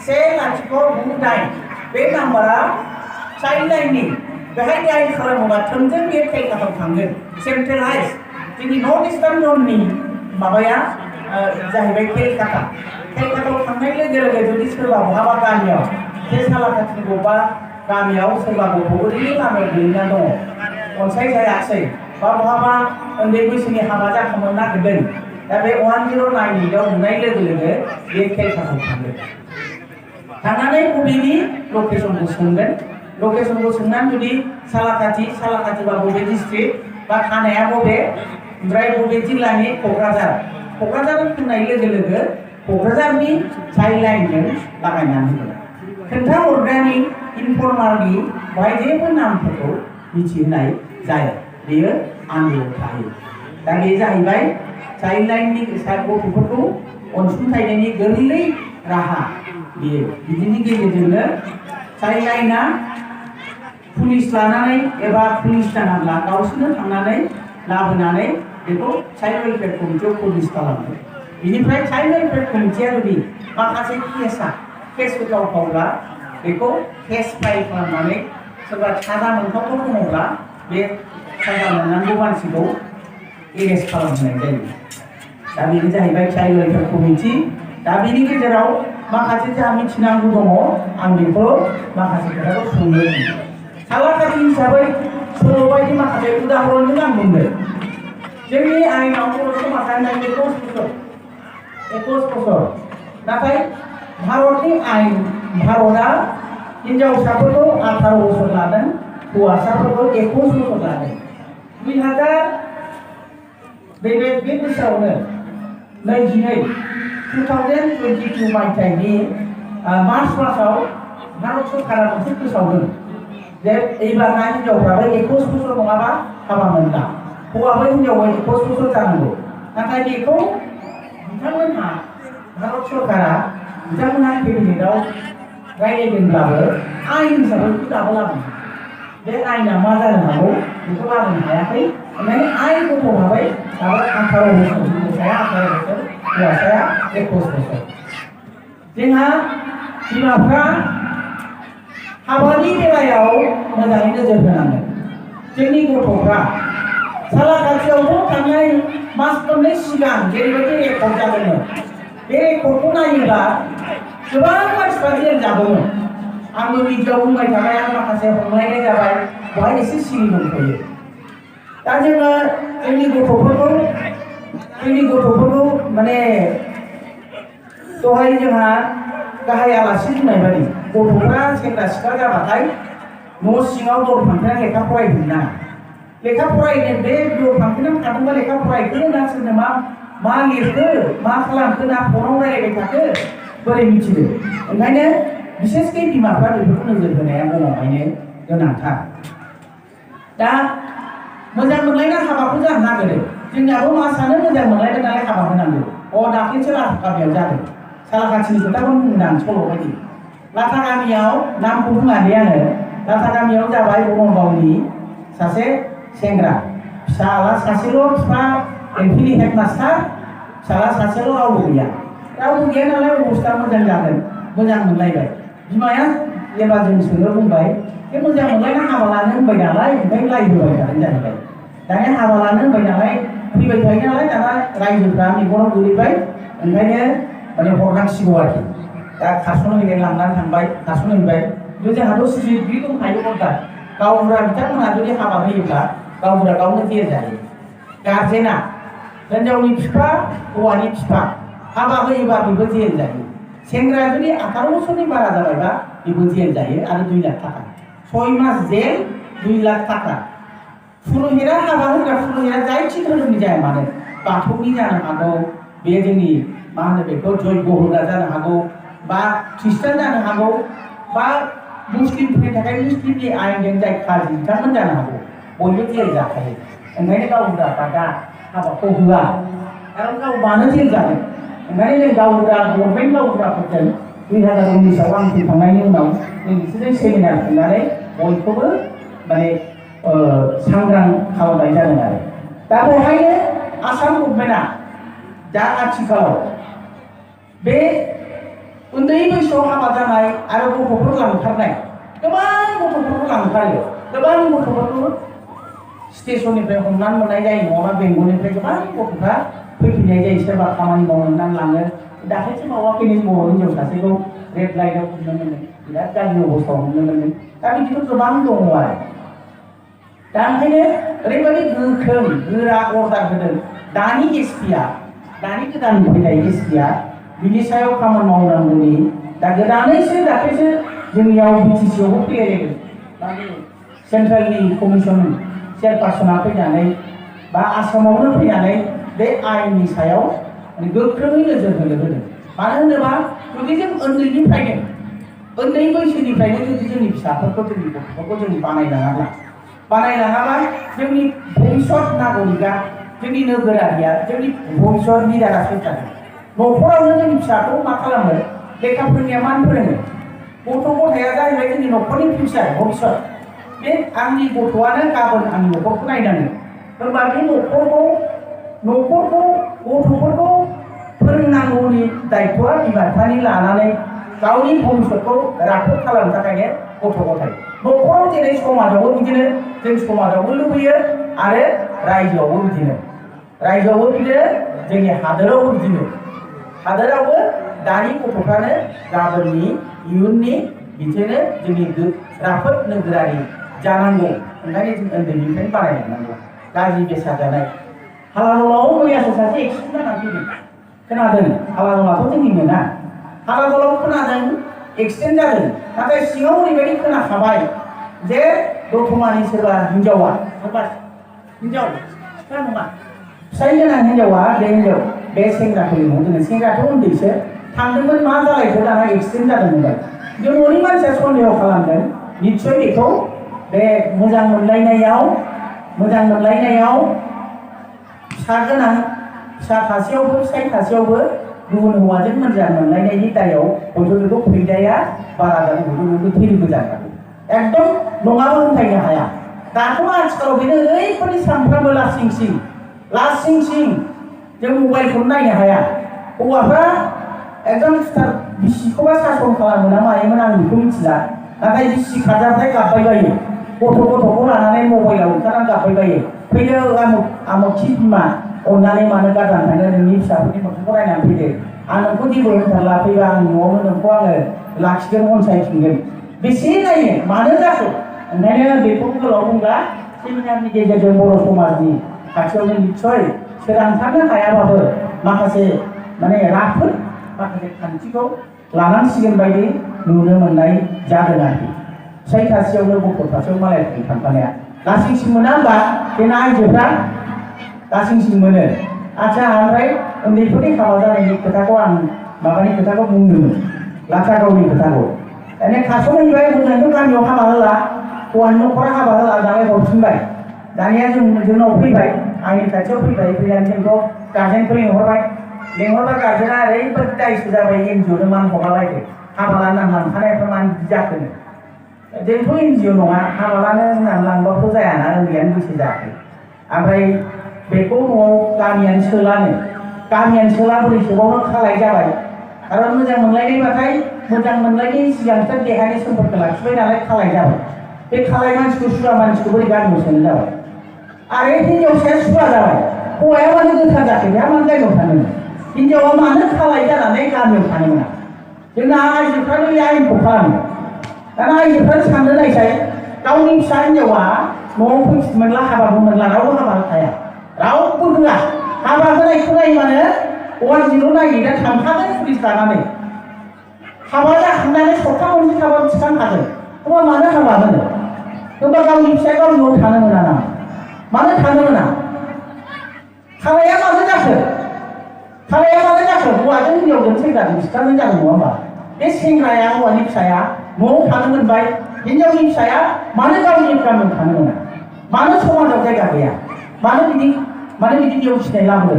से लाथिख' गु दाइन बे नाम्बारा चाइल्ड लाइननि बेहाय दाइन खालामोबा थोंजों बे केलकातायाव थांगोन सेन्ट्रेलाइज जोंनि नर्थ इस्टार्न जननि माबाया जाहैबाय केलकातायाव थांनाय लोगो लोगो जुदि सोरबा बहाबा गामियाव बे सालाकाथिनि बबेबा गामियाव सोरबा गथ' ओरैनो लामायाव गोलैना दङ अनसायजायासै बा बहाबा उन्दै बैसोनि हाबा जाखांनो नागिरदों दा बे 1098आव नुनाय लोगो लोगो बे केलकातायाव थांगोन थांनानै बबेनि लकेसनखौ सोंगोन लकेसनखौ सोंनानै जुदि सालाकाथिबा बबे डिस्ट्रिक्ट बा थानाया बबे ओमफ्राय बबे जिल्लानि क'क्राझार होननाय लोगो लोगो क'क्राझारनि चाइल्ड लाइनजों लागायनानै होगोन खोन्थाहरग्रानि इनफर्मारनि बेहाय जेबो नामफोरखौ मिथिहोनाय जाया बेयो आन्दोआव थायो दा बे जाहैबाय चाइल्ड लाइननि गथ'फोरखौ अनसुंथायनायनि गोरलै राहा बेयो बिदिनि गेजेरजोंनो चाइल्ड लाइनआ पुलिस लानानै एबा पुलिस नाङाब्ला गावसोरनो थांनानै लाबोनानै बेखौ चाइल्ड वेलफेयार कमिटियाव पुलिस खालामो बिनिफ्राय चाइल्ड वेलफेयार कमिटिया जुदि माखासे केस होथावब्ला बेखौ केस फाइल खालामनानै सोरबा साजा मोनथावथाव दङब्ला बे साजा मोननांगौ मानसिखौ एरेस्ट खालामहोनाय जायो दा बेनो जाहैबाय चाइल्ड वेलफेयार कमिटि दा बेनि गेजेराव माखासे जोंहा मिथिनांगौ दङ आं बेखौ माखासे खोथाखौ सोंनो सालाकाथि हिसाबै सल' बायदि माखासे उदाहरणजों आं बुंदों जोंनि आयेनाव बर' समाजानो 21 बोसोर नाथाय भारतनि आयेन भारतआ हिनजावसाफोरखौ 18 बोसोर लादों हौवासाफोरखौ 21 बोसोर लादों 2000 बे बोसोरावनो 2022 मायथाइनि मार्च मासाव भारत सरकारा मोनसे फोसावदों जे एबारना हिनजावफ्राबो 21 बोसोर नङाबा हाबा मोनला हौवाबो हिनजावबो 21 बोसोर जानांगौ नाथाय बेखौ बिथांमोनहा भारत सरकारा बिथांमोनहा केबिनेटआव रायज्लायदोंब्लाबो आयेन हिसाबै दाबो लाबोनो बे आयेना मा जानो हागौ बेखौ लाबोनो हायाखै ओंखायनो आयेन गथ'हाबाय दाबो 18 बोसोर हिनजावसाया 18 बोसोर हौवासाया 21 बोसोर जोंहा बिमाफ्रा हाबानि बेलायाव मोजाङै नोजोर होनांगोन जोंनि गथ'फ्रा सालाकाथियावथ' थांनाय मास मोननै सिगां जेरैबायदि रेकर्ड जादोंमोन बे रेकर्डखौ नायोब्ला गोबां मानसिफ्रा जेल जादोंमोन आंबो मिडियाआव बुंबाय थाबाय आं माखासे हमलायनाय जाबाय बेवहाय एसे सिरि दंथ'यो दा जोङो जोंनि गथ'फोरखौ माने दहाय जोंहा गाहाय आलासि बुंनाय बायदि गथ'फ्रा सेंग्रा सिख्ला जाबाथाय न' सिङाव दर फांथेना लेखा फरायहैनो नाङा लेखा फरायनो बे दर फांथेनानै थादोंबा लेखा फरायखो ना सोरनो मा लिरखो मा खालामखो ना फनाव रायलायबाय थाखो बोरै मिथिदो ओंखायनो बिसेसकै बिमाफ्रा बेफोरखौ नोजोर होनाया गमामायैनो गोनांथार दा मोजां मोनलायना हाबाखौ जानो नागिरो जोंनियाबो मा सानो मोजां मोनलायबाय नालाय हाबा होनांगौ दाख्लैसो लाथागामियाव जादों सालाकाथिनि खोथाखौ बुंदों आं सल' बायदि लाथा गामियाव नामखौ बुङाखै आङो लाथा गामियाव जाबाय बङाइगावनि सासे सेंग्रा फिसाला सासेल' बिफा एलपिनि हेडमास्टार फिसाला सासेल' रावबो गैया नालाय अबस्था मोजां जागोन मोजां मोनलायबाय बिमाया जेब्ला जों सोंनो बुंबाय बे मोजां मोनलायना हाबा लानो होनबाय नालाय ओमफ्राय लायबोबाय थादों जाहैबाय दानिया हाबा लानो होनबाय नालाय फैबाय थायो नालाय दाना रायजोफ्रा मेगनाव गोलैबाय ओंखायनो माने हरनांसिगौ आरोखि दा खारस'नो लांनानै थांबाय खारस'नहैबाय जोंहाथ' सिरि दंखायो अर्डार गावबुरा बिथांमोनहा जुदि हाबा होयोब्ला गावबुरा गावनो जेल जायो गार्जेना हिनजावनि बिफा हौवानि बिफा हाबा होयोबा बेबो जेल जायो सेंग्राया जुदि 18 बोसोरनि बारा जाबायबा बेबो जेल जायो आरो 2 लाख थाखा 6 मास जेल 2 लाख थाखा पुर'हितआ हाबा होग्रा पुर'हितआ जायखि धोरोमनि जाया मानो बाथौनि जानो हागौ बे जोंनि मा होनो बेखौ जयग होग्रा जानो हागौ बा ख्रिस्टान जानो हागौ बा मुस्लिमफोरनि थाखाय मुस्लिमनि आयेनजों जाय खाजि बिथांमोन जानो हागौ बयबो जेल जाखायो ओंखायनो गावबुराफ्रा दा हाबाखौ होआ खारन गाव मानो जेल जागोन ओंखायनो जों गावबुरा गभर्नमेन्ट गावबुराफोरजों 2019आव आं फैखांनायनि उनाव जों बिसोरजों सेमिनार खुंनानै बयखौबो माने सांग्रां खालामनाय जादों आरो दा बेवहायनो आसाम गभर्नमेन्टआ दा आथिखालाव बे उन्दै बैसोआव हाबा जानाय आरो गथ'फोर लांखारनाय गोबां गथ'फोरखौ लांखारो गोबां गथ'फोरखौ स्टेशननिफ्राय हमनानै मोननाय जायो नङाबा बेंगलनिफ्राय गोबां गथ'फ्रा फैफिननाय जायो सोरबा खामानि मावनानै लाङो दाख्लैसो मावाखैनो बर' हिन्जाव सासेखौ रेड लाइटआव नुनो मोनो बिराद गाज्रि अबस्थायाव नुनो मोनो दा बिदिनो गोबां दङ आरो दा ओंखायनो ओरैबायदि गोख्रों गोरा अर्डार होदों दानि एसपिआ दानि गोदान फैनाय एसपिआ बिनि सायाव खामानि मावनांगौनि दा गोदानैसो दाख्लैसो जोंनियाव बिटिसिआवबो फैलायदों सेन्ट्रेलनि कमिसन चेयारपार्सना फैनानै बा आसामावनो फैनानै बे आयेननि सायाव गोख्रोङै नोजोर होनो होदों मानो होनोबा जुदि जों उन्दैनिफ्रायनो उन्दै बैसोनिफ्रायनो जुदि जोंनि फिसाफोरखौ जोंनि गथ'फोरखौ जों बानायलाङाबा जोंनि भबिष्यत नागरिकआ जोंनि नोगोरारिया जोंनि भबिष्यत लिडारा सोरखारो न'खरावनो जोंनि फिसाखौ मा खालामो लेखा फोरोंनाया मानो फोरोङो गथ' गथाया जाहैबाय जोंनि न'खरनि फिउचार भबिष्यत बे आंनि गथ'आनो गाबोन आंनि न'खरखौ नायनांगोन होनबा बे न'खरखौ गथ'फोरखौ फोरोंनांगौनि दायित्वआ बिमा बिफानि लानानै गावनि भबिष्यतखौ राफोद खालामनो थाखायनो गथ' गथाय न'खराव जेरै समाजावबो बिदिनो जों समाजावबो लुबैयो आरो रायजोआवबो बिदिनो जोंनि हादोरावबो बिदिनो हादोरावबो दानि गथ'फ्रानो गाबोननि इयुननि बिदिनो जोंनि राफोद नोगोरारि जानांगौ ओंखायनो जों उन्दैनिफ्रायनो बानायलांनांगौ गाज्रि बेसाद जानाय हालालाव मैयासो सासे एक्सिडेन्ट जानानै फैदों खोनादों हालालावथ' जोंनिनो ना हालालाव खोनादों एक्सिडेन्ट जादों नाथाय सिङाव ओरैबायदि खोनाखाबाय जे दतमानि सोरबा हिनजावा हिनजाव सिख्ला नङा फिसाइ गोनां हिनजावा बे सेंग्राखौ लिंहरदों सेंग्राथ' उन्दैसो थांदोंमोन मा जालायखो दाना एक्सिडेन्ट जादोंमोन जों न'नि मानसिया सन्देह खालामदों निस्सय बेखौ बे मोजां मोनलायनायाव फिसा थासेयावबो फिसाइ थासेयावबो गुबुन हौवाजों मोजां मोनलायनायनि दायाव हयथ' बेखौ फैदाया बारा जानो हयथ' बेखौ थैनोबो जानो हागौ एकदम नङाबो होनथायनो हाया दाथ' आथिखालाव बेनो ओरैबायदि सानफ्रामबो लासिं सिं जों मबाइलखौनो नायनो हाया हौवाफ्रा एकदम बिसिखौबा सासन खालामो ना मायोमोन आं बेखौ मिथिला नाथाय बिसि खाजाथाय गाबबाय बायो गथ'खौ लानानै मबाइलाव ओंखारनानै गाबबाय बायो फैदो आमुखि बिमा अननानै मानो गारनानै थाङो नोंनि फिसाफोरनि मोखांखौ नायनानै फैदो आं नोंखौ जेबो होनथारला फैबा आं न'आवनो नोंखौ आङो लाखिगोन अनसायफिनगोन बेसे नायो मानो जाखो ओंखायनो बेखौ गोलाव बुंब्ला सेमिनारनि गेजेरजों बर' समाजनि खाथियावनो निस्सय सोरांसारनो हायाबाबो माखासे राफोद माखासे खान्थिखौ लानांसिगोन बायदि नुनो मोननाय जादों आरोखि फिसाइ थासेयावनो गथ' थासेयाव मालायफोरनि थांफानाया लासिंसिं मोना होमबा बेना आइजोफ्रा लासिंसिं मोनो आच्छा ओमफ्राय उन्दैफोरनि हाबा जानायनि खोथाखौ आं माबानि खोथाखौ बुंदोंमोन लाथागावनि खोथाखौ दाने खास'हैबाय मोजांथ' गामियाव हाबा होला हौवानि न'खरा हाबा होला दालाय हरफिनबाय दानिया जोंनाव फैबाय आंनि खाथियाव फैनानै जोंखौ गार्जेनखौ लेंहरबा गार्जेना ओरैबायदि दायसो जाबाय एनजिअनो मान हगारलायदो हाबा लांखानायफ्रा मानो बिदि जाखोनो जोंथ' एनजिअ नङा हाबा लानो होननानै लांबाथ' जायाना उन्दैयानो बैसो जायाखै ओमफ्राय बेखौ न'आव गामियानो सोला बोरै सोबावनो खालाय जाबाय आरो मोजां मोनलायनायबाथाय मोजां मोनलायनायनि सिगांसो देहानि सम्पर्क लाखिबाय नालाय खालाय जाबाय बे खालाय मानसिखौ सुवा मानसिखौ बोरै गामियाव सोनो जाबाय आरो हिनजावसाया सुवा जाबाय हौवाया मानो गोथार जाखो बेहा मानो गामियाव थानो हिनजावा मानो खालाय जानानै गामियाव थानो मोना जोंना आइजोफ्रानो बे आयेनखौ खालामो दाना आइजोफ्रानो साननो नायसाय गावनि फिसा हिनजावा न'आव फैफिन मोनला हाबाबो मोनला रावबो हाबा होखाया रावबो होआ हाबा होनायखौ नायबानो अवानजिल' नायो दा थांखागोन पुलिस लानानै हाबा जाखांनानै सप्ता मोनसे थाबा थिखांखागोन होमबा मानो हाबा होनो होमबा गावनि फिसाया गावनि न'आव थानो मोना नामा मानो थानो मोना खालाया मानो जाखो हौवाजों हिनजावजों सेंग्राजों सिख्लाजों जागोन नङा होमबा बे सेंग्राया हौवानि फिसाया न'आव थानो मोनबाय हिनजावनि फिसाया मानो गावनि गामियाव थानो मोना मानो समाजाव जायगा गैया मानो बिदि नेवसिनाय लाबोदों